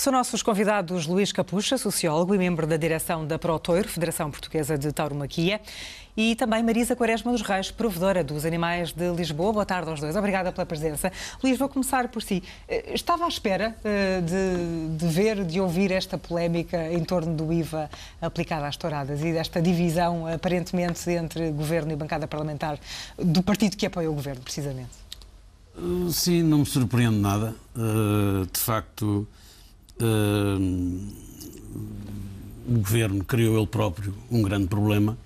São nossos convidados Luís Capucha, sociólogo e membro da direção da Protoiro, Federação Portuguesa de Tauromaquia, e também Marisa Quaresma dos Reis, provedora dos Animais de Lisboa. Boa tarde aos dois. Obrigada pela presença. Luís, vou começar por si. Estava à espera de ouvir esta polémica em torno do IVA aplicado às touradas e desta divisão, aparentemente, entre governo e bancada parlamentar do partido que apoia o governo, precisamente? Sim, não me surpreende nada. De facto, o governo criou ele próprio um grande problema.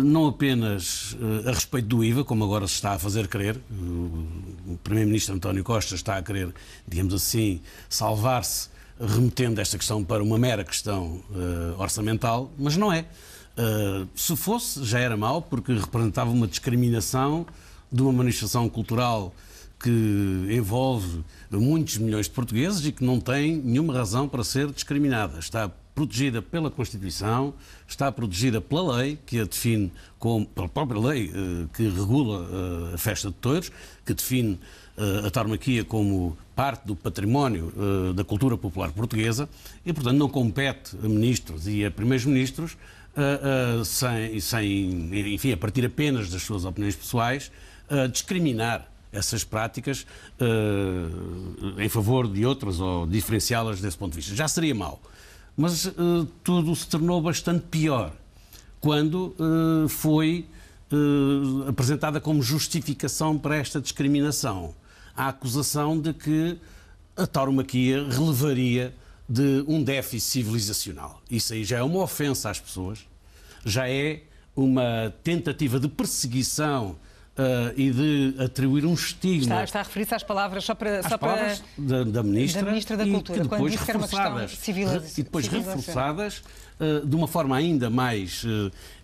Não apenas a respeito do IVA, como agora se está a fazer crer. O Primeiro-Ministro António Costa está a querer, digamos assim, salvar-se, remetendo esta questão para uma mera questão orçamental, mas não é. Se fosse, já era mau, porque representava uma discriminação de uma manifestação cultural que envolve muitos milhões de portugueses e que não tem nenhuma razão para ser discriminada. Está protegida pela Constituição, está protegida pela lei, que a define como, pela própria lei que regula a festa de touros, que define a tauromaquia como parte do património da cultura popular portuguesa e, portanto, não compete a ministros e a primeiros-ministros, enfim, a partir apenas das suas opiniões pessoais, discriminar essas práticas em favor de outras ou diferenciá-las desse ponto de vista. Já seria mau. Mas tudo se tornou bastante pior quando foi apresentada como justificação para esta discriminação a acusação de que a tauromaquia relevaria de um déficit civilizacional. Isso aí já é uma ofensa às pessoas, já é uma tentativa de perseguição e de atribuir um estigma... Está a referir-se às palavras palavras da Ministra da Cultura, quando disse que era uma questão e depois reforçadas de uma forma ainda mais,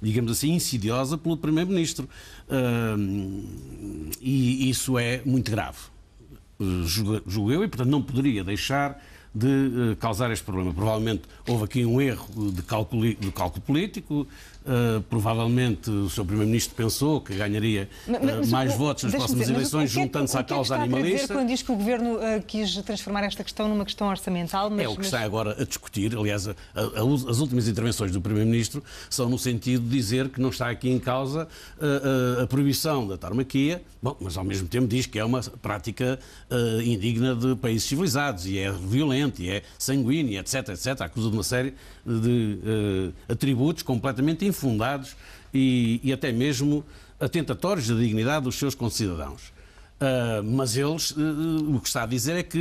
digamos assim, insidiosa pelo Primeiro-Ministro. E isso é muito grave, julgo eu, e portanto não poderia deixar de causar este problema. Provavelmente houve aqui um erro de cálculo político, provavelmente o Sr. Primeiro-Ministro pensou que ganharia mais votos nas próximas eleições, juntando-se à causa animalista. O que dizer quando diz que o Governo quis transformar esta questão numa questão orçamental? É o que está agora a discutir. Aliás, as últimas intervenções do Primeiro-Ministro são no sentido de dizer que não está aqui em causa a proibição da tauromaquia, mas ao mesmo tempo diz que é uma prática indigna de países civilizados e é violenta e é sanguínea, etc, etc. Acusa de uma série de atributos completamente infundados e até mesmo atentatórios da dignidade dos seus concidadãos. Mas eles, o que está a dizer é que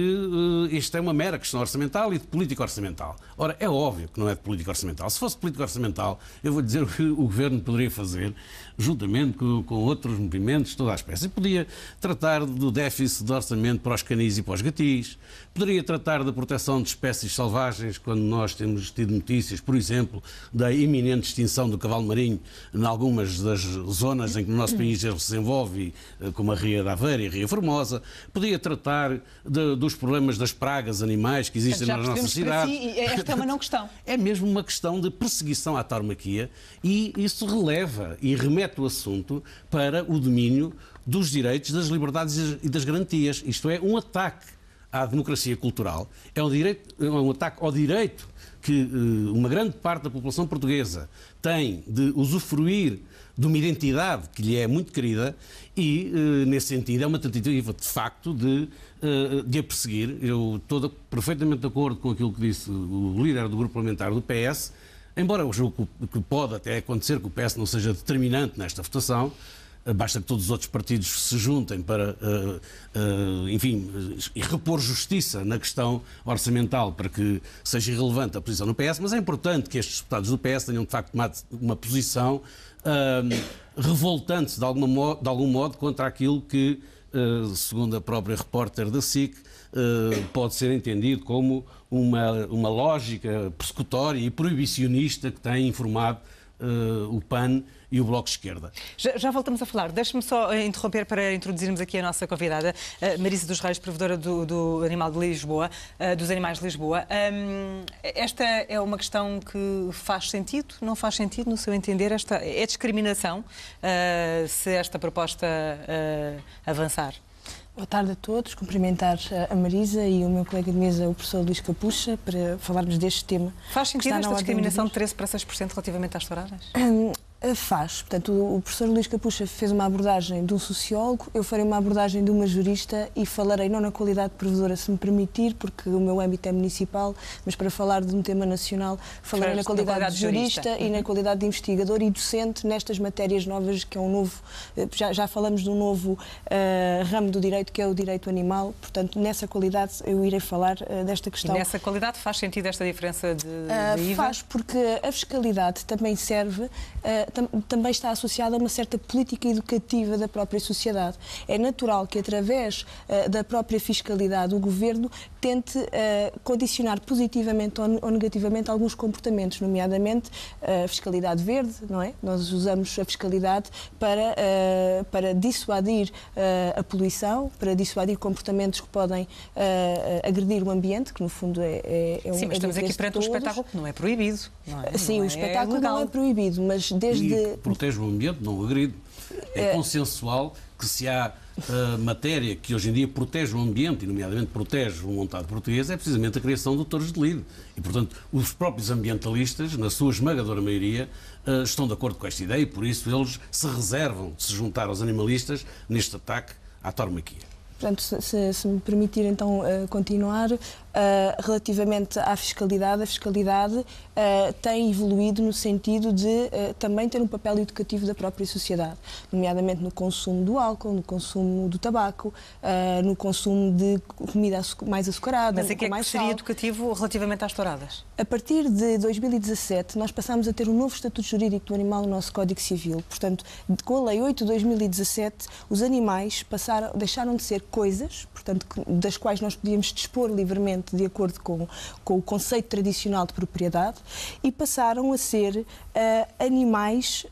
isto é uma mera questão orçamental e de política orçamental. Ora, é óbvio que não é de política orçamental. Se fosse política orçamental, eu vou dizer o que o Governo poderia fazer, juntamente com outros movimentos, toda a espécie. Podia tratar do déficit de orçamento para os canis e para os gatis, poderia tratar da proteção de espécies selvagens, quando nós temos tido notícias, por exemplo, da iminente extinção do cavalo marinho em algumas das zonas em que no nosso país ele se desenvolve, como a Ria da Aveira e a Ria Formosa. Podia tratar dos problemas das pragas animais que existem nas nossas cidades. Esta é uma não questão. É mesmo uma questão de perseguição à tauromaquia e isso releva e remete o assunto para o domínio dos direitos, das liberdades e das garantias. Isto é um ataque à democracia cultural, é um ataque ao direito que uma grande parte da população portuguesa tem de usufruir de uma identidade que lhe é muito querida e, nesse sentido, é uma tentativa, de facto, de a perseguir. Eu estou perfeitamente de acordo com aquilo que disse o líder do grupo parlamentar do PS, embora eu julgo que pode até acontecer que o PS não seja determinante nesta votação. Basta que todos os outros partidos se juntem para, enfim, e repor justiça na questão orçamental para que seja irrelevante a posição do PS, mas é importante que estes deputados do PS tenham, de facto, tomado uma posição revoltante de algum modo contra aquilo que, segundo a própria repórter da SIC, pode ser entendido como uma lógica persecutória e proibicionista que tem informado o PAN e o Bloco de Esquerda. Já voltamos a falar. Deixe-me só interromper para introduzirmos aqui a nossa convidada, Marisa dos Reis, provedora do Animal de Lisboa, dos Animais de Lisboa. Esta é uma questão que faz sentido? Não faz sentido, no seu entender? É discriminação se esta proposta avançar? Boa tarde a todos. Cumprimentar a Marisa e o meu colega de mesa, o professor Luís Capucha, para falarmos deste tema. Faz sentido esta discriminação de 13% relativamente às touradas? Faz. Portanto, o professor Luís Capucha fez uma abordagem de um sociólogo, eu farei uma abordagem de uma jurista e falarei não na qualidade de provedora, se me permitir, porque o meu âmbito é municipal, mas para falar de um tema nacional, falarei na qualidade de jurista e na qualidade de investigador e docente nestas matérias novas, que é um novo... Já falamos de um novo ramo do direito, que é o direito animal. Portanto, nessa qualidade eu irei falar desta questão. E nessa qualidade faz sentido esta diferença de IVA? Faz, porque a fiscalidade também serve... também está associada a uma certa política educativa da própria sociedade. É natural que, através da própria fiscalidade, o Governo tente condicionar positivamente ou negativamente alguns comportamentos, nomeadamente a fiscalidade verde, não é? Nós usamos a fiscalidade para dissuadir a poluição, para dissuadir comportamentos que podem agredir o ambiente, que no fundo é um... Sim, mas estamos aqui perante um espetáculo que não é proibido, não é? Sim, o espetáculo não é proibido, mas desde... E protege o ambiente, não agride. É consensual que se há matéria que hoje em dia protege o ambiente, e nomeadamente protege o montado português, é precisamente a criação de touros de lide. E, portanto, os próprios ambientalistas, na sua esmagadora maioria, estão de acordo com esta ideia e, por isso, eles se reservam de se juntar aos animalistas neste ataque à tauromaquia. Portanto, se me permitir então continuar, relativamente à fiscalidade, a fiscalidade tem evoluído no sentido de também ter um papel educativo da própria sociedade, nomeadamente no consumo do álcool, no consumo do tabaco, no consumo de comida mais açucarada, Mas é que seria educativo relativamente às touradas? A partir de 2017, nós passámos a ter um novo estatuto jurídico do animal no nosso Código Civil. Portanto, com a Lei 8 de 2017, os animais deixaram de ser coisas, portanto, das quais nós podíamos dispor livremente de acordo com o conceito tradicional de propriedade, e passaram a ser animais.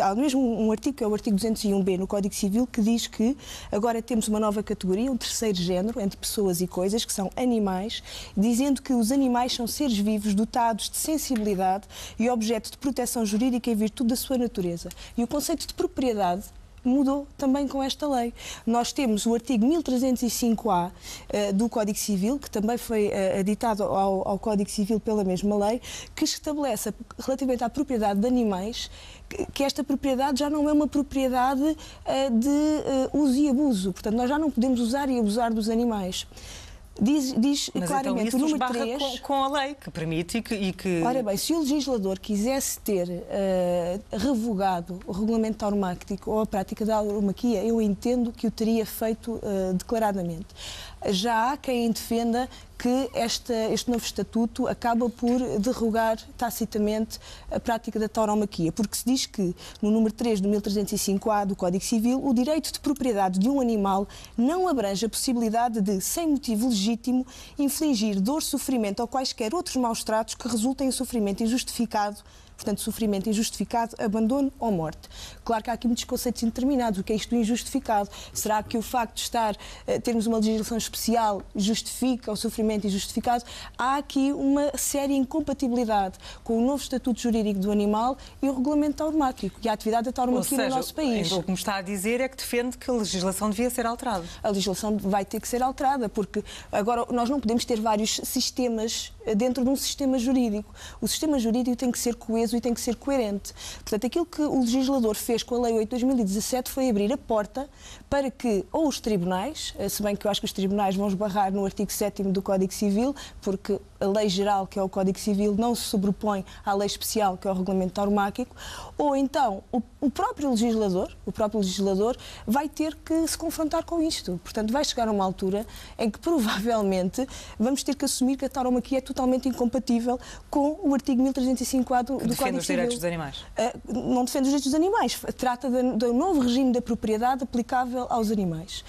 Há mesmo um artigo, que é o artigo 201B no Código Civil, que diz que agora temos uma nova categoria, um terceiro género, entre pessoas e coisas, que são animais, dizendo que os animais são seres vivos dotados de sensibilidade e objeto de proteção jurídica em virtude da sua natureza. E o conceito de propriedade mudou também com esta lei. Nós temos o artigo 1305A do Código Civil, que também foi aditado ao Código Civil pela mesma lei, que estabelece, relativamente à propriedade de animais, que esta propriedade já não é uma propriedade de uso e abuso. Portanto, nós já não podemos usar e abusar dos animais. Diz mas claramente então o número 3... com a lei, que permite e que... Ora bem, se o legislador quisesse ter revogado o regulamento tauromáquico ou a prática da tauromaquia, eu entendo que o teria feito declaradamente. Já há quem defenda que este novo estatuto acaba por derrogar tacitamente a prática da tauromaquia, porque se diz que, no número 3 do 1305A do Código Civil, o direito de propriedade de um animal não abrange a possibilidade de, sem motivo legítimo, infligir dor, sofrimento ou quaisquer outros maus-tratos que resultem em sofrimento injustificado, portanto, sofrimento injustificado, abandono ou morte. Claro que há aqui muitos conceitos indeterminados. O que é isto do injustificado? Será que o facto de termos uma legislação especial justifica o sofrimento injustificado? Há aqui uma séria incompatibilidade com o novo Estatuto Jurídico do Animal e o Regulamento Tauromáquico e a atividade da tauromaquia no nosso país. O que me está a dizer é que defende que a legislação devia ser alterada. A legislação vai ter que ser alterada, porque agora nós não podemos ter vários sistemas dentro de um sistema jurídico. O sistema jurídico tem que ser coeso e tem que ser coerente. Portanto, aquilo que o legislador fez com a Lei 8 de 2017 foi abrir a porta para que ou os tribunais, se bem que eu acho que os tribunais vão esbarrar no artigo 7º do Código Civil, porque a lei geral, que é o Código Civil, não se sobrepõe à lei especial, que é o Regulamento Tauromáquico, ou então o próprio legislador vai ter que se confrontar com isto. Portanto, vai chegar a uma altura em que provavelmente vamos ter que assumir que a tauromaquia é totalmente incompatível com o artigo 1305A do Código Civil. Defende os direitos dos animais? Não defende os direitos dos animais. Trata do novo regime da propriedade aplicável aos animais.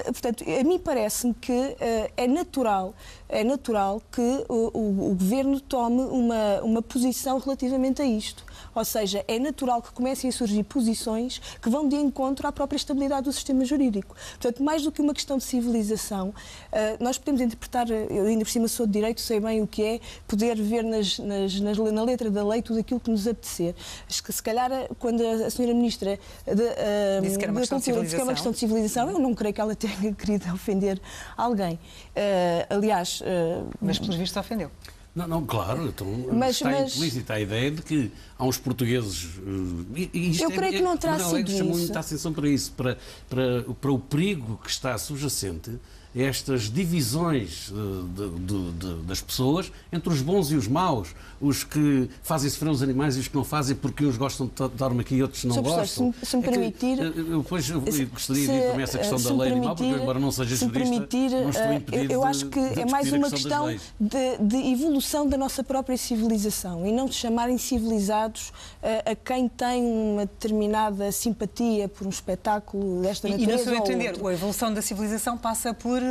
Portanto, a mim parece-me que é natural que o Governo tome uma posição relativamente a isto. Ou seja, é natural que comecem a surgir posições que vão de encontro à própria estabilidade do sistema jurídico. Portanto, mais do que uma questão de civilização, nós podemos interpretar, eu ainda por cima sou de direito, sei bem o que é poder ver na letra da lei tudo aquilo que nos apetecer. Se calhar, quando a Sra. Ministra disse que era uma questão de civilização, eu não creio que ela tenha querido ofender alguém. Aliás... Mas, pelos vistos, ofendeu. Não, claro, então está implícita a ideia de que há uns portugueses... eu creio que não terá sido isso. Chamou muita atenção para isso, para o perigo que está subjacente a estas divisões das pessoas entre os bons e os maus, os que fazem sofrer os animais e os que não fazem porque uns gostam de tauromaquia e outros não gostam. Se me permitir... Eu depois gostaria de ir também essa questão da lei animal, porque embora não seja jurista, não estou impedido eu acho que é mais uma questão de evolução da nossa própria civilização e não de chamarem civilizados a quem tem uma determinada simpatia por um espetáculo desta natureza. E no seu entender, a evolução da civilização passa por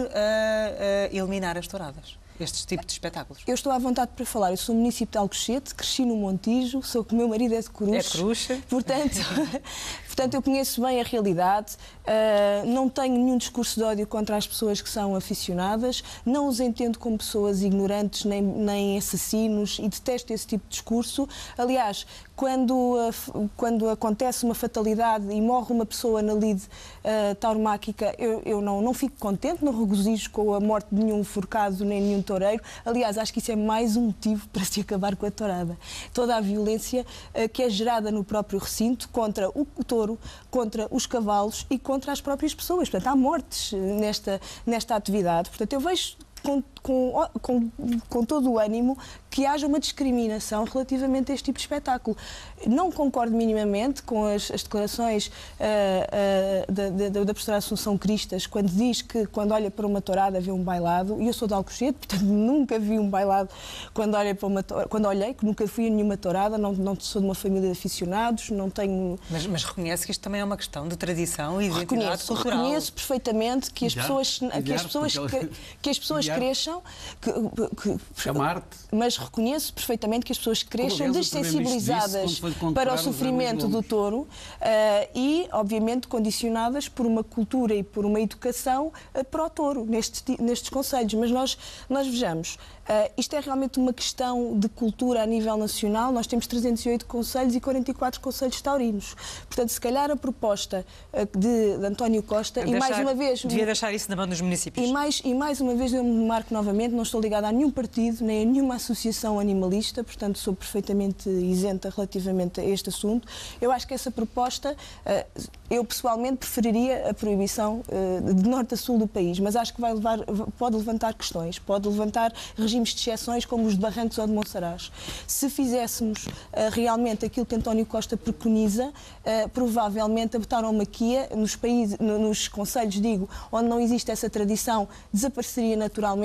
eliminar as touradas, estes tipos de espetáculos? Eu estou à vontade para falar. Eu sou município de Alcochete, cresci no Montijo, sou que o meu marido é de Coruche. É de Coruche. Portanto, eu conheço bem a realidade, não tenho nenhum discurso de ódio contra as pessoas que são aficionadas, não os entendo como pessoas ignorantes nem assassinos e detesto esse tipo de discurso. Aliás, quando acontece uma fatalidade e morre uma pessoa na lide tauromáquica, eu não fico contente, não regozijo com a morte de nenhum forcado nem nenhum toureiro. Aliás, acho que isso é mais um motivo para se acabar com a tourada. Toda a violência que é gerada no próprio recinto contra o touro, contra os cavalos e contra as próprias pessoas. Portanto, há mortes nesta atividade. Portanto, eu vejo com todo o ânimo que haja uma discriminação relativamente a este tipo de espetáculo. Não concordo minimamente com as declarações da professora Assunção Cristas, quando diz que quando olha para uma tourada vê um bailado, e eu sou de Alcochete, portanto nunca vi um bailado quando olhei, que nunca fui a nenhuma tourada, não sou de uma família de aficionados, não tenho... Mas reconhece que isto também é uma questão de tradição e identidade cultural. Reconheço perfeitamente que as pessoas cresçam... Chamar-te. Mas reconheço perfeitamente que as pessoas cresçam dessensibilizadas para o sofrimento do touro e, obviamente, condicionadas por uma cultura e por uma educação para o touro, nestes concelhos. Mas nós vejamos, isto é realmente uma questão de cultura a nível nacional. Nós temos 308 concelhos e 44 concelhos taurinos. Portanto, se calhar a proposta de António Costa... Devia deixar isso na mão dos municípios. E mais uma vez eu me marco novamente, não estou ligada a nenhum partido, nem a nenhuma associação animalista, portanto sou perfeitamente isenta relativamente a este assunto. Eu acho que essa proposta, eu pessoalmente preferiria a proibição de norte a sul do país, mas acho que pode levantar questões, pode levantar regimes de exceções como os de Barrancos ou de Monsaraz. Se fizéssemos realmente aquilo que António Costa preconiza, provavelmente a tauromaquia nos concelhos, onde não existe essa tradição, desapareceria naturalmente.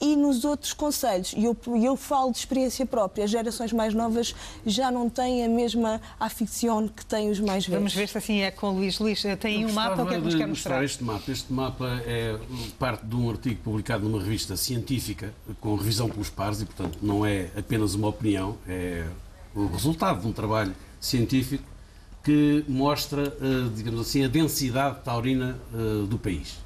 E nos outros concelhos, e eu falo de experiência própria, as gerações mais novas já não têm a mesma afición que têm os mais velhos. Vamos ver se assim é com o Luís. Luís, tem um mapa, o que é que nos quer mostrar? Este mapa é parte de um artigo publicado numa revista científica, com revisão pelos pares, e portanto não é apenas uma opinião, é o resultado de um trabalho científico que mostra, digamos assim, a densidade taurina do país.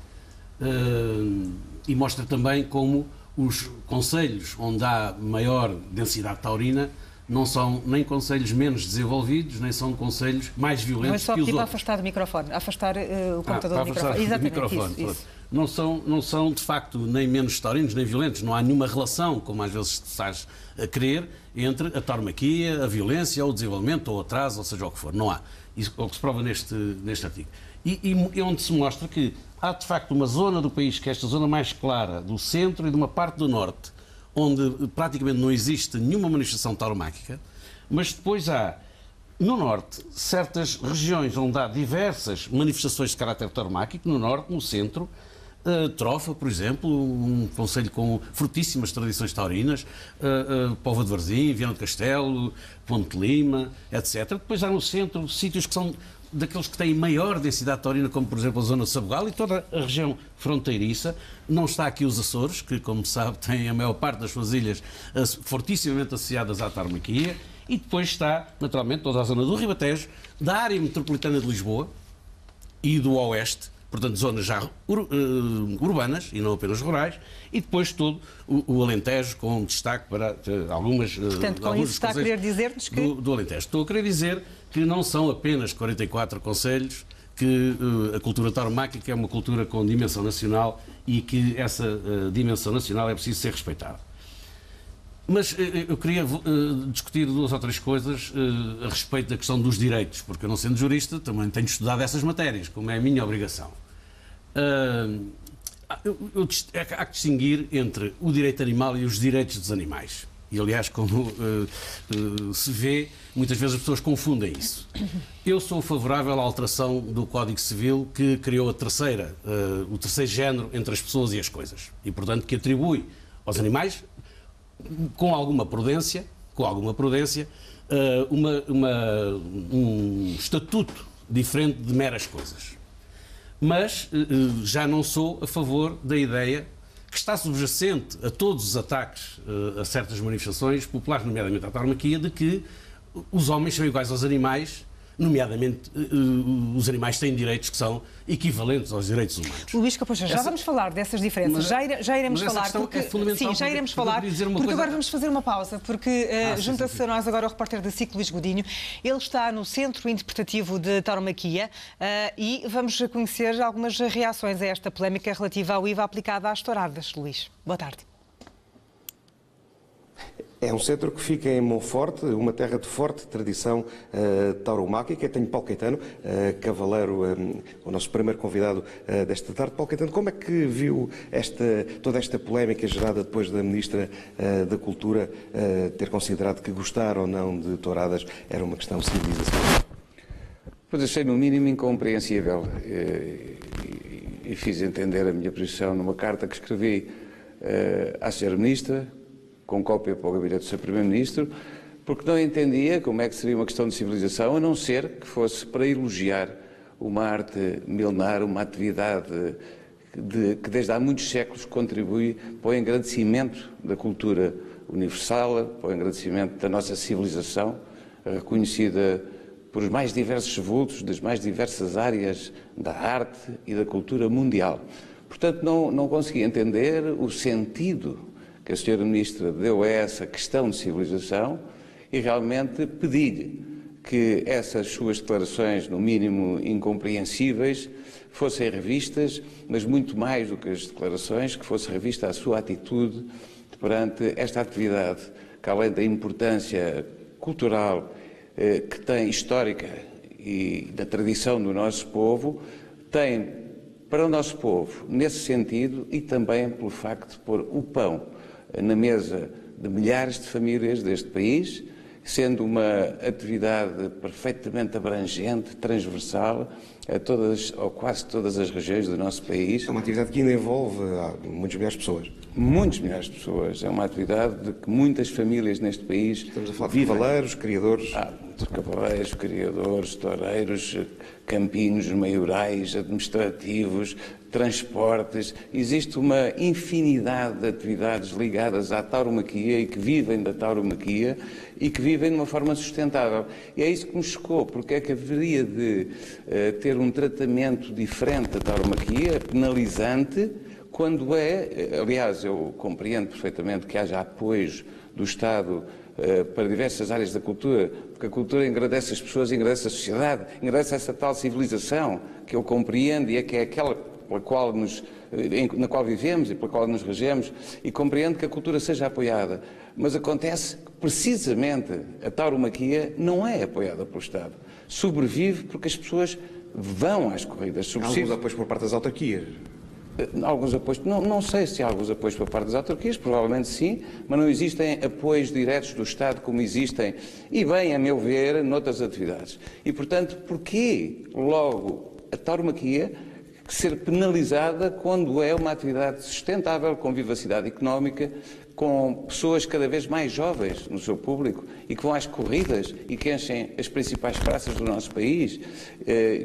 E mostra também como os concelhos onde há maior densidade taurina não são nem concelhos menos desenvolvidos, nem são concelhos mais violentos que os outros. Mas só para afastar do microfone, afastar o computador do microfone. Exatamente, isso. Não são, de facto, nem menos taurinos, nem violentos. Não há nenhuma relação, como às vezes se faz a crer, entre a tauromaquia, a violência, ou o desenvolvimento, ou o atraso, ou seja o que for. Não há. Isso é o que se prova neste artigo. E onde se mostra que há, de facto, uma zona do país, que é esta zona mais clara, do centro e de uma parte do norte, onde praticamente não existe nenhuma manifestação tauromáquica, mas depois há, no norte, certas regiões onde há diversas manifestações de caráter tauromáquico, no norte, no centro, Trofa, por exemplo, um concelho com fortíssimas tradições taurinas, Póvoa de Varzim, Viana do Castelo, Ponte de Lima, etc. Depois há no centro sítios que são daqueles que têm maior densidade taurina, como por exemplo a zona de Sabugal e toda a região fronteiriça. Não está aqui os Açores, que como se sabe têm a maior parte das suas ilhas fortissimamente associadas à tauromaquia, E depois está, naturalmente, toda a zona do Ribatejo, da área metropolitana de Lisboa e do Oeste, portanto, zonas já urbanas e não apenas rurais, e depois todo o Alentejo, com destaque para algumas... Portanto, com isso está a querer dizer-nos que... Do Alentejo. Estou a querer dizer que não são apenas 44 concelhos, que a cultura tauromáquica é uma cultura com dimensão nacional e que essa dimensão nacional é preciso ser respeitada. Mas eu queria discutir 2 ou 3 coisas a respeito da questão dos direitos, porque eu, não sendo jurista, também tenho estudado essas matérias, como é a minha obrigação. Há que distinguir entre o direito animal e os direitos dos animais. E, aliás, como se vê, muitas vezes as pessoas confundem isso. Eu sou favorável à alteração do Código Civil que criou o terceiro género entre as pessoas e as coisas. E, portanto, que atribui aos animais, com alguma prudência, um estatuto diferente de meras coisas. Mas já não sou a favor da ideia que está subjacente a todos os ataques a certas manifestações populares, nomeadamente à tauromaquia, de que os homens são iguais aos animais, nomeadamente os animais têm direitos que são equivalentes aos direitos humanos. Luís Capucha, já vamos falar dessas diferenças, já iremos falar, porque, sim, já iremos falar, porque agora vamos fazer uma pausa, porque junta-se a nós agora o repórter da SIC, Luís Godinho. Ele está no Centro Interpretativo de Tauromaquia e vamos conhecer algumas reações a esta polémica relativa ao IVA aplicado às touradas. Luís, boa tarde. É um centro que fica em Monforte, uma terra de forte tradição tauromáquica. Tenho Paulo Caetano, cavaleiro, o nosso primeiro convidado desta tarde. Paulo Caetano, como é que viu toda esta polémica gerada depois da Ministra da Cultura ter considerado que gostar ou não de touradas era uma questão civilizacional? Pois achei no mínimo incompreensível e fiz entender a minha posição numa carta que escrevi à Sra. Ministra, com cópia para o gabinete do Sr. Primeiro-Ministro, porque não entendia como é que seria uma questão de civilização, a não ser que fosse para elogiar uma arte milenar, uma atividade que desde há muitos séculos contribui para o engrandecimento da cultura universal, para o engrandecimento da nossa civilização, reconhecida por os mais diversos vultos, das mais diversas áreas da arte e da cultura mundial. Portanto, não consegui entender o sentido que a Sra. Ministra deu a essa questão de civilização e realmente pedi-lhe que essas suas declarações, no mínimo incompreensíveis, fossem revistas, mas muito mais do que as declarações, que fosse revista a sua atitude perante esta atividade, que além da importância cultural que tem, histórica e da tradição do nosso povo, tem para o nosso povo, nesse sentido, e também pelo facto de pôr o pão na mesa de milhares de famílias deste país, sendo uma atividade perfeitamente abrangente, transversal, a todas ou quase todas as regiões do nosso país. É uma atividade que ainda envolve muitas milhares de pessoas. Muitas milhares de pessoas. É uma atividade de que muitas famílias neste país Estamos a falar de cavaleiros, criadores... de cavaleiros, criadores, toureiros, campinos, maiorais, administrativos, transportes. Existe uma infinidade de atividades ligadas à tauromaquia e que vivem da tauromaquia e que vivem de uma forma sustentável. E é isso que me chocou, porque é que haveria de ter um tratamento diferente da tauromaquia, penalizante, quando aliás, eu compreendo perfeitamente que haja apoios do Estado para diversas áreas da cultura, porque a cultura engrandece as pessoas, engrandece a sociedade, engrandece essa tal civilização que eu compreendo e que é aquela na qual vivemos e pela qual nos regemos, e compreendo que a cultura seja apoiada. Mas acontece que, precisamente, a tauromaquia não é apoiada pelo Estado. Sobrevive porque as pessoas vão às corridas. Há alguns apoios por parte das autarquias. Alguns apoios, não sei se há alguns apoios por parte das autarquias, provavelmente sim, mas não existem apoios diretos do Estado como existem, e bem, a meu ver, noutras atividades. E, portanto, porquê logo a tauromaquia ser penalizada quando é uma atividade sustentável, com vivacidade económica, com pessoas cada vez mais jovens no seu público e que vão às corridas e que enchem as principais praças do nosso país,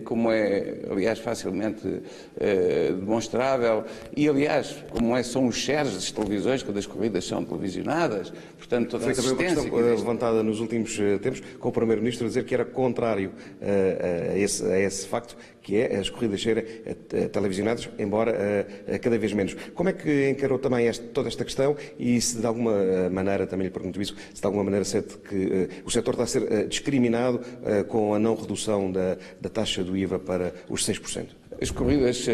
como é, aliás, facilmente demonstrável, e, aliás, são os shares das televisões quando as corridas são televisionadas, portanto, toda a assistência... Foi também uma questão levantada nos últimos tempos, com o Primeiro-Ministro a dizer que era contrário a esse facto, que é as corridas serem televisionadas, embora cada vez menos. Como é que encarou também toda esta questão e se de alguma maneira, também lhe pergunto isso, se de alguma maneira sente que o setor está a ser discriminado com a não redução da taxa do IVA para os 6%? As corridas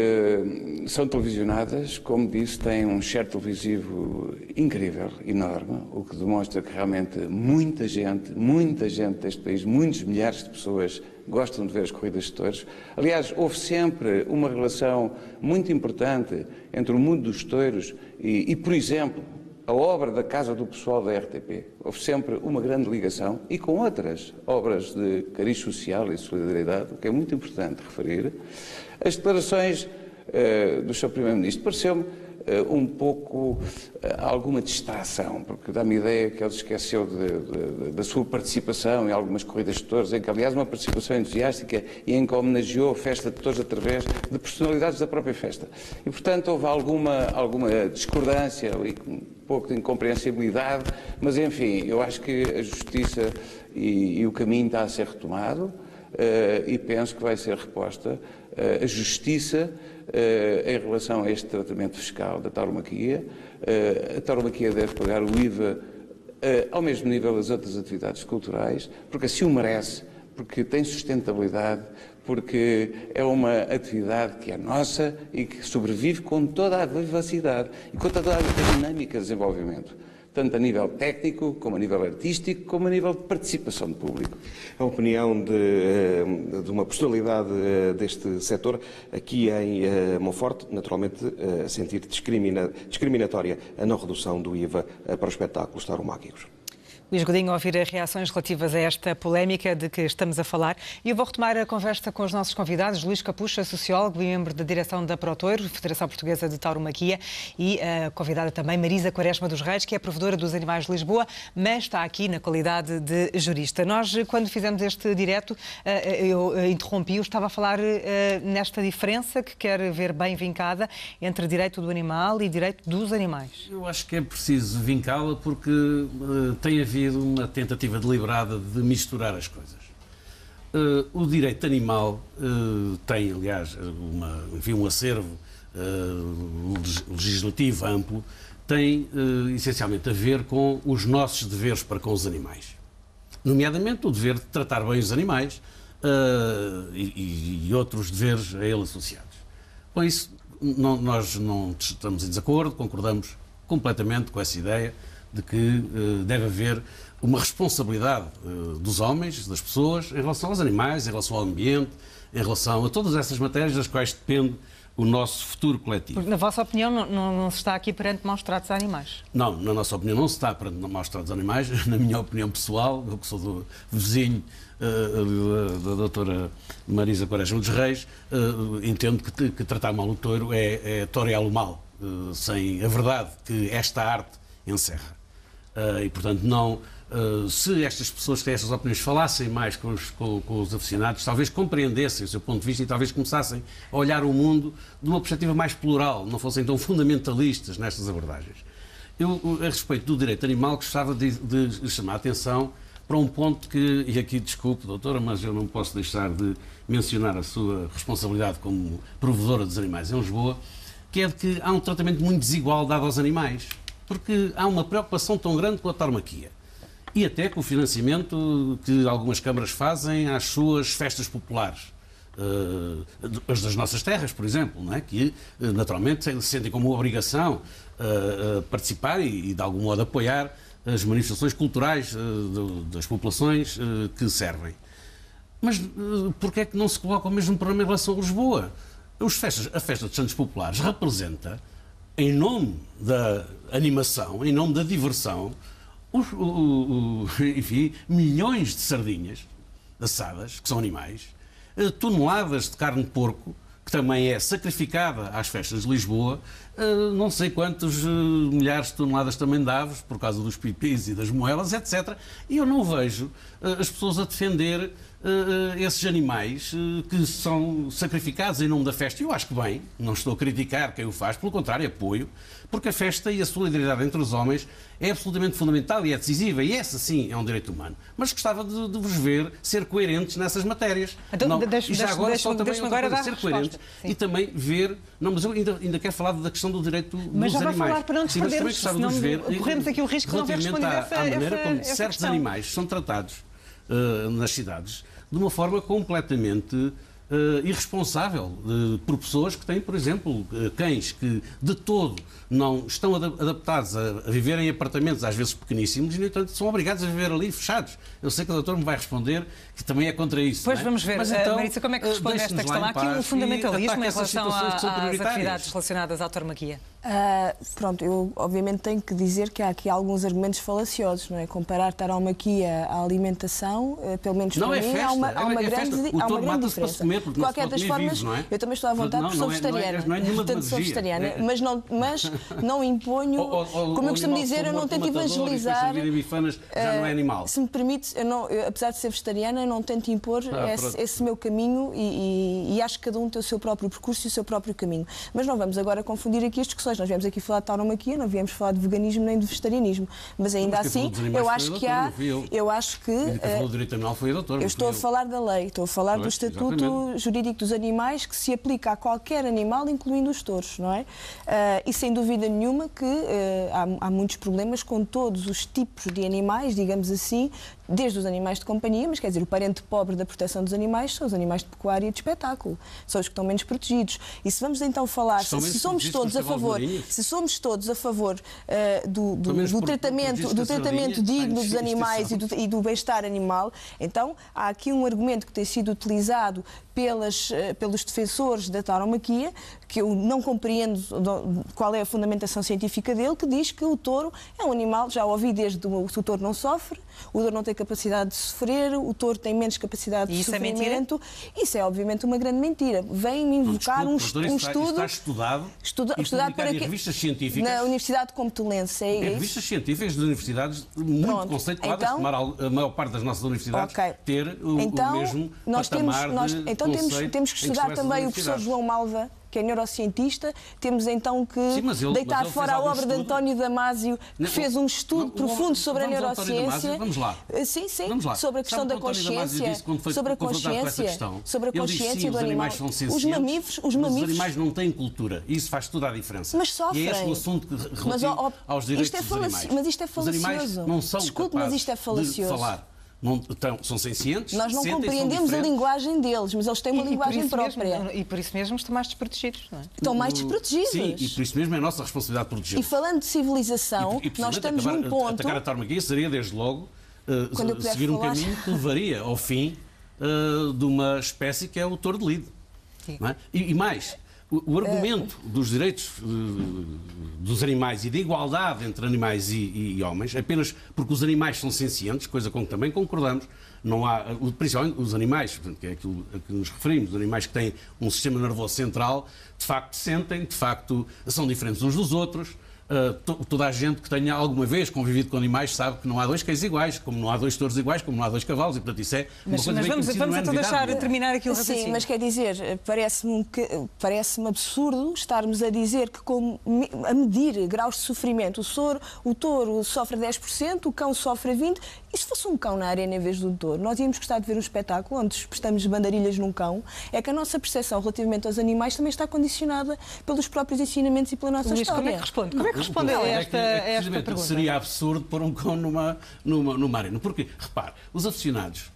são televisionadas, como disse, têm um share televisivo incrível, enorme, o que demonstra que realmente muita gente deste país, muitos milhares de pessoas gostam de ver as corridas de touros. Aliás, houve sempre uma relação muito importante entre o mundo dos touros e, por exemplo, a obra da Casa do Pessoal da RTP. Houve sempre uma grande ligação e com outras obras de cariz social e solidariedade, o que é muito importante referir. As declarações do Sr. Primeiro-Ministro pareceu-me um pouco alguma distração, porque dá-me a ideia que ele se esqueceu da sua participação em algumas corridas de touros, em que, aliás, uma participação entusiástica e em que homenageou a festa de touros através de personalidades da própria festa. E, portanto, houve alguma discordância e um pouco de incompreensibilidade, mas, enfim, eu acho que a justiça e o caminho está a ser retomado e penso que vai ser reposta a justiça em relação a este tratamento fiscal da tauromaquia. A tauromaquia deve pagar o IVA ao mesmo nível das outras atividades culturais, porque assim o merece, porque tem sustentabilidade, porque é uma atividade que é nossa e que sobrevive com toda a vivacidade e com toda a dinâmica de desenvolvimento, tanto a nível técnico, como a nível artístico, como a nível de participação do público. A opinião de uma personalidade deste setor, aqui em Monforte, naturalmente a sentir discriminatória a não redução do IVA para os espetáculos tauromáquicos. Luís Godinho, ouvir reações relativas a esta polémica de que estamos a falar. E eu vou retomar a conversa com os nossos convidados, Luís Capucha, sociólogo e membro da direção da ProTouro, Federação Portuguesa de Tauromaquia, e a convidada também Marisa Quaresma dos Reis, que é provedora dos Animais de Lisboa, mas está aqui na qualidade de jurista. Nós, quando fizemos este direto, eu interrompi-o, estava a falar nesta diferença que quer ver bem vincada entre direito do animal e direito dos animais. Eu acho que é preciso vincá-la porque tem havido uma tentativa deliberada de misturar as coisas. O direito animal tem, aliás, um acervo legislativo amplo, tem essencialmente a ver com os nossos deveres para com os animais. Nomeadamente o dever de tratar bem os animais e outros deveres a ele associados. Com isso, nós não estamos em desacordo, concordamos completamente com essa ideia de que deve haver uma responsabilidade dos homens, das pessoas, em relação aos animais, em relação ao ambiente, em relação a todas essas matérias das quais depende o nosso futuro coletivo. Porque, na vossa opinião, não se está aqui perante maus tratos a animais? Não, na nossa opinião não se está perante maus tratos a animais. Na minha opinião pessoal, eu que sou do vizinho da doutora Marisa Quaresma dos Reis, entendo que tratar mal o touro é toreá-lo mal, sem a verdade que esta arte encerra. E, portanto, se estas pessoas que têm estas opiniões falassem mais com os aficionados, talvez compreendessem o seu ponto de vista e talvez começassem a olhar o mundo de uma perspectiva mais plural, não fossem tão fundamentalistas nestas abordagens. Eu, a respeito do direito animal, gostava de chamar a atenção para um ponto que, e aqui desculpe, doutora, mas eu não posso deixar de mencionar a sua responsabilidade como provedora dos animais em Lisboa, que é de que há um tratamento muito desigual dado aos animais. Porque há uma preocupação tão grande com a tauromaquia e até com o financiamento que algumas câmaras fazem às suas festas populares. As das nossas terras, por exemplo, não é? Que naturalmente se sentem como obrigação participar e de algum modo apoiar as manifestações culturais das populações que servem. Mas porquê é que não se coloca o mesmo problema em relação a Lisboa? A festa dos Santos Populares representa, em nome da animação, em nome da diversão, enfim, milhões de sardinhas assadas, que são animais, toneladas de carne de porco, que também é sacrificada às festas de Lisboa, não sei quantos milhares de toneladas também de aves, por causa dos pipis e das moelas, etc. E eu não vejo as pessoas a defender esses animais que são sacrificados em nome da festa. Eu acho que bem, não estou a criticar quem o faz, pelo contrário, apoio, porque a festa e a solidariedade entre os homens é absolutamente fundamental e é decisiva, e essa sim é um direito humano. Mas gostava de vos ver ser coerentes nessas matérias. Então, E já agora só também ser coerentes e também ver... Não, mas eu ainda quero falar da questão do direito dos animais. Mas já vai falar para não nos perdermos, senão corremos aqui o risco de não ver responder à maneira como certos animais são tratados nas cidades de uma forma completamente irresponsável por pessoas que têm, por exemplo, cães que de todo não estão adaptados a viver em apartamentos, às vezes pequeníssimos, e, no entanto, são obrigados a viver ali fechados. Eu sei que o doutor me vai responder que também é contra isso. Pois não é? vamos ver, mas, então, Marisa, como é que responde a esta questão? Há aqui um fundamentalismo em relação às atividades relacionadas à tauromaquia. Pronto, eu obviamente tenho que dizer que há aqui alguns argumentos falaciosos, não é? Comparar tauromaquia à alimentação, pelo menos para mim, há uma grande diferença. De qualquer das formas, eu também estou à vontade porque sou vegetariana. Portanto, sou vegetariana, mas não imponho, como eu costumo dizer, eu não tento evangelizar. Já não é animal. Se me permite, apesar de ser vegetariana, eu não tento impor esse meu caminho e acho que cada um tem o seu próprio percurso e o seu próprio caminho. Mas não vamos agora confundir aqui as discussões. Nós viemos aqui falar de tauromaquia, não viemos falar de veganismo nem de vegetarianismo. Mas ainda assim, eu acho que há... Eu acho que... O direito animal foi a doutora. Eu estou a falar da lei, estou a falar do Estatuto Jurídico dos Animais, que se aplica a qualquer animal, incluindo os touros, não é? E sem dúvida nenhuma que há muitos problemas com todos os tipos de animais, digamos assim, desde os animais de companhia, mas quer dizer, o parente pobre da proteção dos animais são os animais de pecuária e de espetáculo. São os que estão menos protegidos. E se vamos então falar, se somos todos a favor do tratamento digno dos animais e do bem-estar animal, então há aqui um argumento que tem sido utilizado pelos defensores da tauromaquia, que eu não compreendo qual é a fundamentação científica dele, que diz que o touro é um animal, já ouvi desde o touro não sofre, o touro não tem capacidade de sofrer, o touro tem menos capacidade de sofrimento. Isso é obviamente uma grande mentira. Vem-me invocar um estudo... Está estudado para em revistas científicas. Na Universidade Complutense. Em revistas científicas de universidades muito conceituadas, então, como a maior parte das nossas universidades, ter o mesmo patamar de conceito. Temos que estudar também o professor João Malva, que é neurocientista, temos então que deitar fora a obra de António Damasio, que fez um estudo profundo sobre a neurociência. Vamos lá. Sim, sobre a questão da consciência, sobre a consciência do animal. Os animais não têm cultura, e isso faz toda a diferença. Mas sofrem. E é esse o assunto relativo aos direitos dos animais. Mas isto é falacioso. Os animais não são capazes de falar. São sencientes. Nós não compreendemos a linguagem deles, mas eles têm uma linguagem própria. E por isso mesmo estão mais desprotegidos, não é? Estão mais desprotegidos. Sim, e por isso mesmo é a nossa responsabilidade protegê-los. E falando de civilização, nós estamos num ponto... Atacar a tauromaquia seria, desde logo, seguir um caminho que levaria ao fim de uma espécie que é o touro de lide. Não é? E mais... O argumento dos direitos dos animais e da igualdade entre animais e homens, apenas porque os animais são sencientes, coisa com que também concordamos, não há, principalmente os animais, que é aquilo a que nos referimos, os animais que têm um sistema nervoso central, de facto sentem, de facto são diferentes uns dos outros. Toda a gente que tenha alguma vez convivido com animais sabe que não há dois cães iguais, como não há dois touros iguais, como não há dois cavalos, e portanto isso é uma coisa bem conhecida. Vamos então deixar terminar aqui o raciocínio. Sim, mas quer dizer, parece-me absurdo estarmos a dizer que a medir graus de sofrimento, o touro sofre 10%, o cão sofre 20%, e se fosse um cão na arena em vez do touro, nós íamos gostar de ver um espetáculo onde prestamos bandarilhas num cão. É que a nossa percepção relativamente aos animais também está condicionada pelos próprios ensinamentos e pela nossa história. Como é que responde? Como é que responde a esta pergunta? Seria absurdo pôr um cão numa arena. Porque, repare, os aficionados,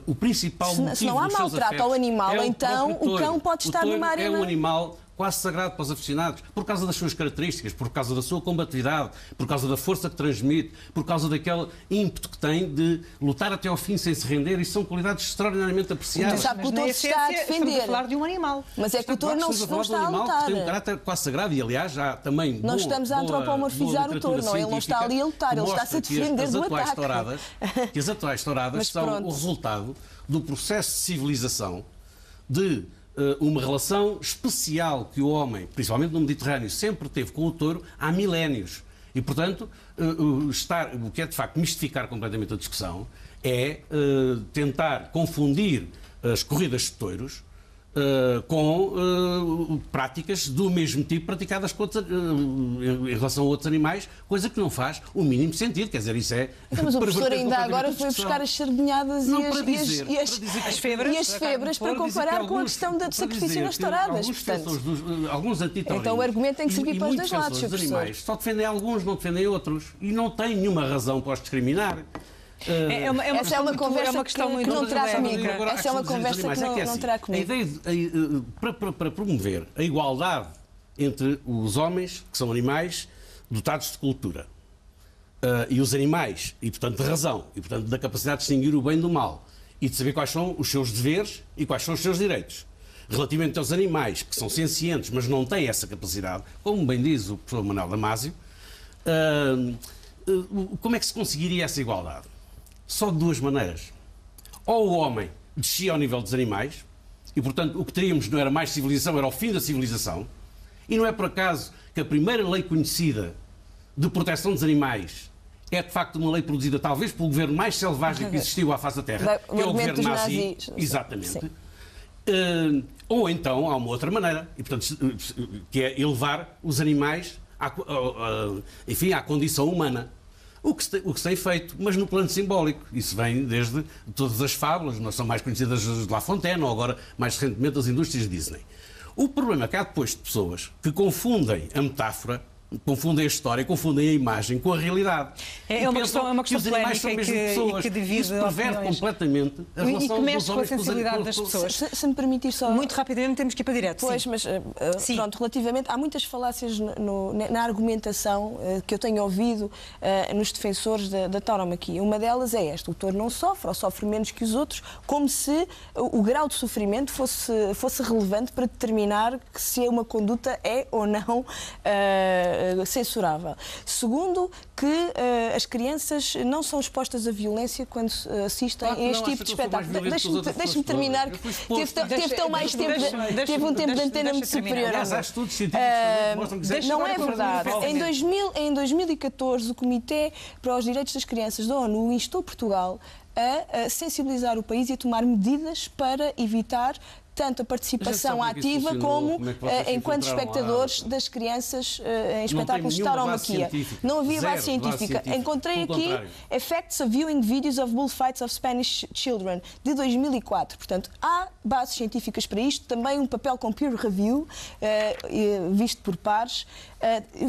o principal motivo se não há maltrato ao animal, então o cão pode estar numa arena. É um animal quase sagrado para os aficionados, por causa das suas características, por causa da sua combatividade, por causa da força que transmite, por causa daquele ímpeto que tem de lutar até ao fim sem se render. Isso são qualidades extraordinariamente apreciadas. Mas sabe que o touro se está a defender. Estamos a falar de um animal. Mas é que o touro não está a lutar. Tem um caráter quase sagrado e, aliás, há também Nós estamos a antropomorfizar o touro, não? Ele não está ali a lutar, ele está-se a defender do ataque. Que as atuais touradas são o resultado do processo de civilização de uma relação especial que o homem, principalmente no Mediterrâneo, sempre teve com o touro há milénios. E, portanto, o que é de facto mistificar completamente a discussão é tentar confundir as corridas de touros com práticas do mesmo tipo praticadas em relação a outros animais, coisa que não faz o mínimo sentido. Quer dizer, isso é... Então, mas o professor ainda agora foi buscar as sardinhadas e as febras para comparar com a questão do sacrifício nas touradas. Alguns antitaurinos... Então o argumento tem que servir para os dois lados, Sr. Professor. Só defendem alguns, não defendem outros. E não têm nenhuma razão para os discriminar. Essa é uma conversa que não terá comigo. Essa é uma conversa que não terá comigo. A ideia para promover a igualdade entre os homens, que são animais dotados de cultura, e os animais, e portanto de razão, e portanto da capacidade de distinguir o bem do mal, e de saber quais são os seus deveres e quais são os seus direitos. Relativamente aos animais que são sencientes, mas não têm essa capacidade, como bem diz o professor Manuel Damasio, como é que se conseguiria essa igualdade? Só de duas maneiras. Ou o homem descia ao nível dos animais, e, portanto, o que teríamos não era mais civilização, era o fim da civilização, e não é por acaso que a primeira lei conhecida de proteção dos animais é, de facto, uma lei produzida talvez pelo governo mais selvagem que existiu à face da Terra, que é o governo nazi. Exatamente. Ou então, há uma outra maneira, e, portanto, que é elevar os animais à condição humana. O que se tem feito, mas no plano simbólico. Isso vem desde todas as fábulas, não são mais conhecidas de La Fontaine, ou agora, mais recentemente, as indústrias Disney. O problema é que há depois de pessoas que confundem a metáfora, confundem a história, confundem a imagem com a realidade. É uma questão polémica e que divide isso perverte completamente a relação dos homens com a sensibilidade das pessoas. Se me permitir só... Muito rapidamente temos que ir para direto. Pois, sim. Mas pronto, relativamente... Há muitas falácias na argumentação que eu tenho ouvido nos defensores da tauromaquia. Uma delas é esta: o touro não sofre, ou sofre menos que os outros, como se o grau de sofrimento fosse relevante para determinar se uma conduta é ou não censurável. Segundo, que as crianças não são expostas à violência quando assistem a este tipo de espetáculo. Deixe-me terminar. Teve um tempo de antena muito superior. Aliás, há estudos científicos não é verdade. Em 2014, o Comitê para os Direitos das Crianças da ONU instou Portugal a sensibilizar o país e a tomar medidas para evitar tanto a participação ativa como enquanto espectadores das crianças em espetáculos de tauromaquia. Não havia base científica. Encontrei aqui Effects of Viewing Videos of Bullfights of Spanish Children, de 2004. Portanto, há bases científicas para isto, também um papel com peer review, visto por pares,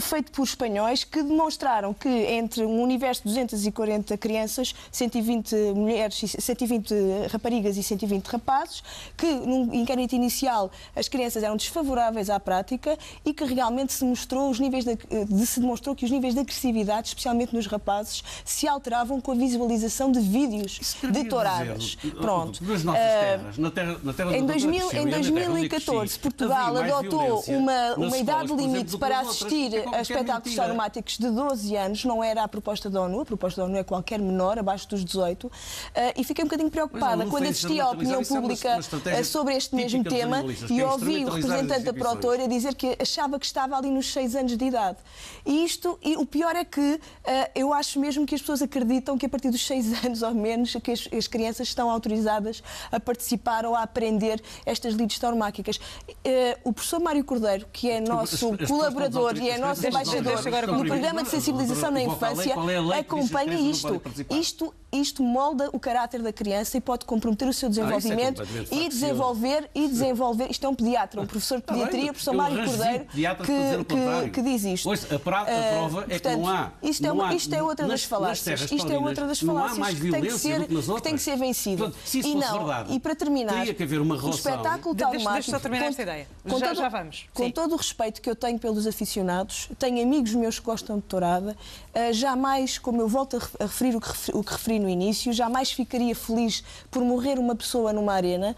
feito por espanhóis, que demonstraram que entre um universo de 240 crianças, 120 mulheres, 120 raparigas e 120 rapazes, que num inquérito inicial as crianças eram desfavoráveis à prática e que realmente se demonstrou que os níveis de agressividade, especialmente nos rapazes, se alteravam com a visualização de vídeos de touradas. Pronto. Em 2014, Portugal adotou uma idade limite para assistir a espetáculos tauromáticos de 12 anos, não era a proposta da ONU, a proposta da ONU é qualquer menor, abaixo dos 18, e fiquei um bocadinho preocupada quando assisti à opinião pública sobre este mesmo tema e ouvi o representante da ProTouro a dizer que achava que estava ali nos 6 anos de idade. E o pior é que eu acho mesmo que as pessoas acreditam que a partir dos 6 anos ou menos que as crianças estão autorizadas a participar ou a aprender estas lides tauromáquicas. O professor Mário Cordeiro, que é nosso colaborador e é nosso embaixador no programa de sensibilização na infância, acompanha isto. Isto molda o caráter da criança e pode comprometer o seu desenvolvimento e desenvolver. Isto é um pediatra, um professor de pediatria, o professor Mário Cordeiro, que diz isto. A prova é que não há. Isto é outra das falácias. Isto é outra das falácias que tem que ser vencida. E não, e para terminar, teria que haver uma relação. O espetáculo tauromático. Deixa eu terminar esta ideia. Já vamos. Com todo o respeito que eu tenho pelos aficionados, tenho amigos meus que gostam de tourada, jamais, como eu volto a referir o que referi no início, jamais ficaria feliz por morrer uma pessoa numa arena.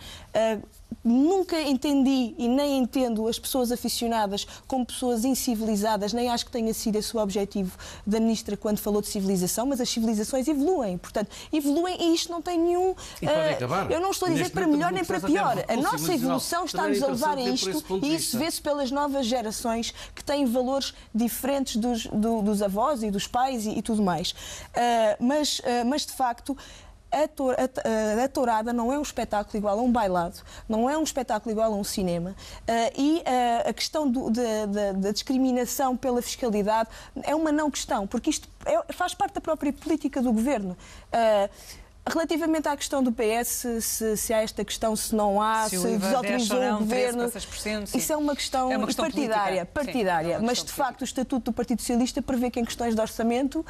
nunca entendi e nem entendo as pessoas aficionadas como pessoas incivilizadas, nem acho que tenha sido esse o objetivo da Ministra quando falou de civilização, mas as civilizações evoluem. Portanto, evoluem e isto não tem nenhum... E pode acabar. Eu não estou a dizer para melhor nem para pior. A nossa evolução está-nos a levar a isto e isso vê-se pelas novas gerações que têm valores diferentes dos avós e dos pais e tudo mais. Mas de facto, a tourada não é um espetáculo igual a um bailado, não é um espetáculo igual a um cinema, e a questão da discriminação pela fiscalidade é uma não questão, porque isto faz parte da própria política do governo. Relativamente à questão do PS, se há esta questão, se não há, se desautorizou o governo, isso é uma questão, partidária. Mas, de facto, o Estatuto do Partido Socialista prevê que em questões de orçamento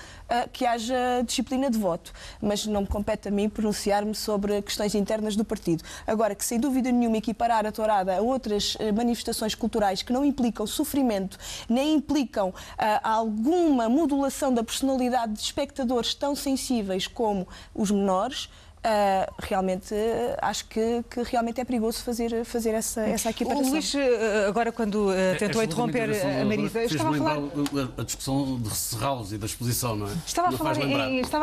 que haja disciplina de voto. Mas não me compete a mim pronunciar-me sobre questões internas do partido. Agora, que sem dúvida nenhuma equiparar a tourada a outras manifestações culturais que não implicam sofrimento, nem implicam alguma modulação da personalidade de espectadores tão sensíveis como os menores, realmente acho que realmente é perigoso fazer essa equiparação. O Luís, agora quando tentou interromper a Marisa, estava a falar a discussão de Serralves e da exposição, não é? Estava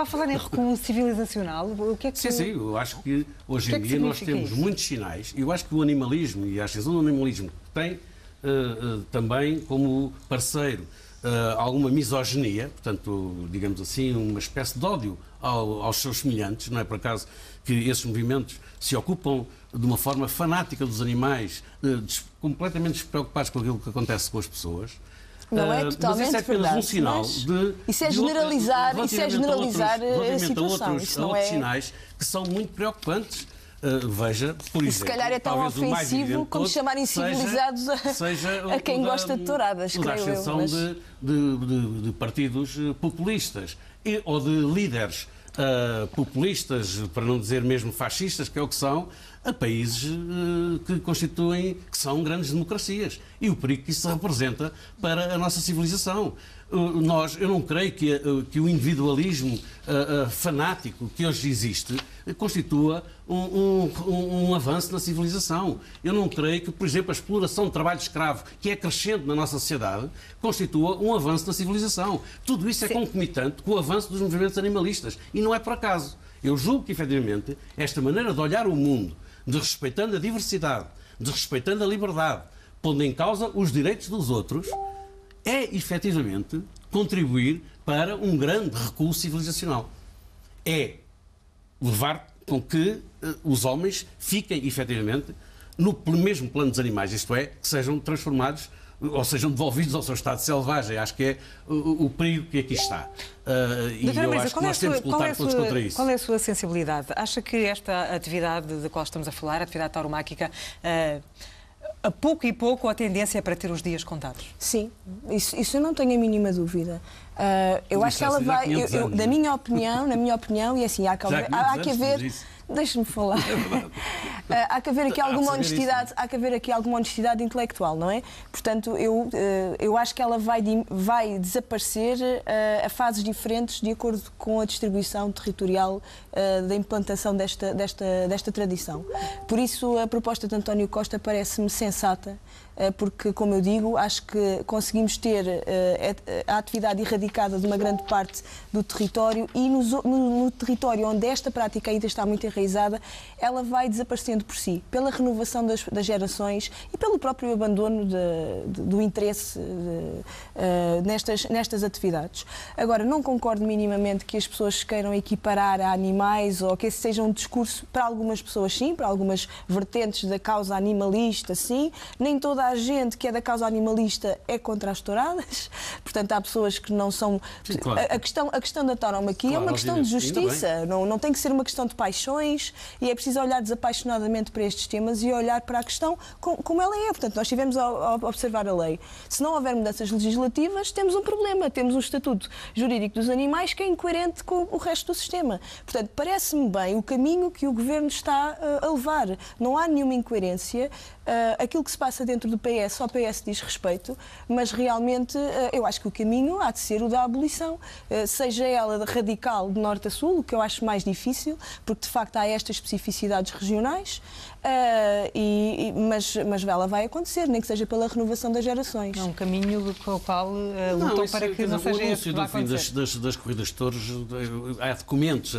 a falar em recuo civilizacional. O que é que Sim, eu acho que hoje em dia nós temos muitos sinais. Eu acho que o animalismo e a ascensão do animalismo tem também como parceiro alguma misoginia, portanto, digamos assim, uma espécie de ódio aos seus semelhantes. Não é por acaso que esses movimentos se ocupam de uma forma fanática dos animais, completamente despreocupados com aquilo que acontece com as pessoas. Não é totalmente mas isso é apenas verdade, um sinal de... Isso é generalizar a situação. Outros sinais que são muito preocupantes. Veja, por exemplo, e se calhar é tão ofensivo como chamarem civilizados a quem gosta de touradas, creio eu. Mas... de partidos populistas ou de líderes populistas, para não dizer mesmo fascistas, que é o que são, a países que são grandes democracias. E o perigo que isso representa para a nossa civilização. Eu não creio que o individualismo fanático que hoje existe constitua um avanço na civilização. Eu não creio que, por exemplo, a exploração de trabalho escravo, que é crescente na nossa sociedade, constitua um avanço na civilização. Tudo isso é concomitante com o avanço dos movimentos animalistas. E não é por acaso. Eu julgo que, efetivamente, esta maneira de olhar o mundo, de respeitando a diversidade, de respeitando a liberdade, pondo em causa os direitos dos outros, é, efetivamente, contribuir para um grande recuo civilizacional. É levar com que os homens fiquem, efetivamente, no mesmo plano dos animais, isto é, que sejam transformados ou sejam devolvidos ao seu estado selvagem. Acho que é o perigo que aqui está. E eu acho que nós temos que lutar todos contra isso. Qual é a sua sensibilidade? Acha que esta atividade da qual estamos a falar, a atividade tauromáquica, a pouco e pouco a tendência é para ter os dias contados? Sim, isso eu não tenho a mínima dúvida. Eu acho que ela vai, na minha opinião, e assim, há que haver... Deixe-me falar. Há que haver aqui alguma honestidade, intelectual, não é? Portanto, eu acho que ela vai desaparecer a fases diferentes de acordo com a distribuição territorial da implantação desta tradição. Por isso, a proposta de António Costa parece-me sensata, porque, como eu digo, acho que conseguimos ter a atividade erradicada de uma grande parte do território e no território onde esta prática ainda está muito enraizada, ela vai desaparecendo por si, pela renovação das gerações e pelo próprio abandono do interesse nestas atividades. Agora, não concordo minimamente que as pessoas queiram equiparar a animais ou que esse seja um discurso, para algumas pessoas sim, para algumas vertentes da causa animalista, sim. Nem toda a gente que é da causa animalista é contra as touradas, portanto há pessoas que não são... Sim, claro. A questão da tauromaquia é uma questão de justiça, não tem que ser uma questão de paixões e é preciso olhar desapaixonadamente para estes temas e olhar para a questão como ela é. Portanto, nós estivemos a observar a lei. Se não houver mudanças legislativas, temos um problema, temos um estatuto jurídico dos animais que é incoerente com o resto do sistema. Portanto, parece-me bem o caminho que o Governo está a levar. Não há nenhuma incoerência. Aquilo que se passa dentro do do PS ao PS diz respeito, mas realmente eu acho que o caminho há de ser o da abolição, seja ela radical de norte a sul, o que eu acho mais difícil, porque de facto há estas especificidades regionais, mas ela vai acontecer, nem que seja pela renovação das gerações. É um caminho com o qual lutam para que não seja esse que vai acontecer. O anúncio do fim das corridas de touros, há documentos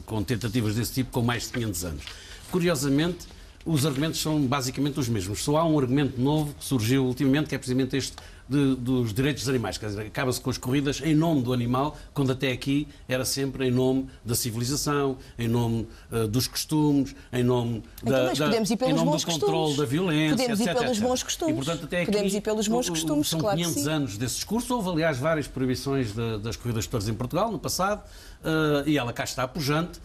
com tentativas desse tipo com mais de 500 anos. Curiosamente, os argumentos são basicamente os mesmos. Só há um argumento novo que surgiu ultimamente, que é precisamente este dos direitos dos animais. Quer dizer, acaba-se com as corridas em nome do animal, quando até aqui era sempre em nome da civilização, em nome dos costumes, em nome, do controle da violência, podemos etc. Ir pelos bons costumes. E, portanto, até aqui, podemos ir pelos bons costumes, são claro 500 anos desse discurso. Houve, aliás, várias proibições das corridas de touros em Portugal, no passado, e ela cá está pujante,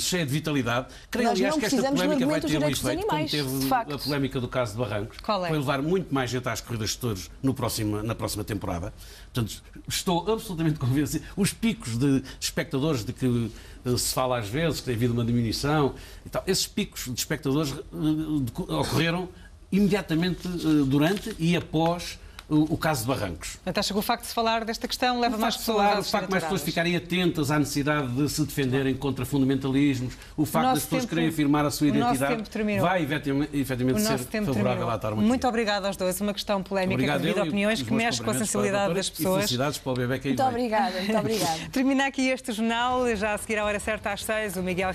cheia de vitalidade. Creio, aliás, que esta polémica vai ter um efeito, como teve a polémica do caso de Barrancos. Qual é? Vai levar muito mais gente às corridas de touros na próxima temporada. Portanto, estou absolutamente convencido. Os picos de espectadores de que se fala às vezes, que tem havido uma diminuição, e tal, esses picos de espectadores ocorreram imediatamente durante e após o caso de Barrancos. Então, acha que o facto de se falar desta questão leva mais pessoas a O facto de mais pessoas ficarem atentas à necessidade de se defenderem contra fundamentalismos, o facto das pessoas quererem afirmar a sua identidade, vai efetivamente ser favorável à tauromaquia. Muito obrigada aos dois. Uma questão polémica devido a opiniões que mexe com a sensibilidade das pessoas. E felicidades para o bebê que aí Muito obrigada, muito obrigada. Termina aqui este jornal, já a seguir à hora certa às 6, o Miguel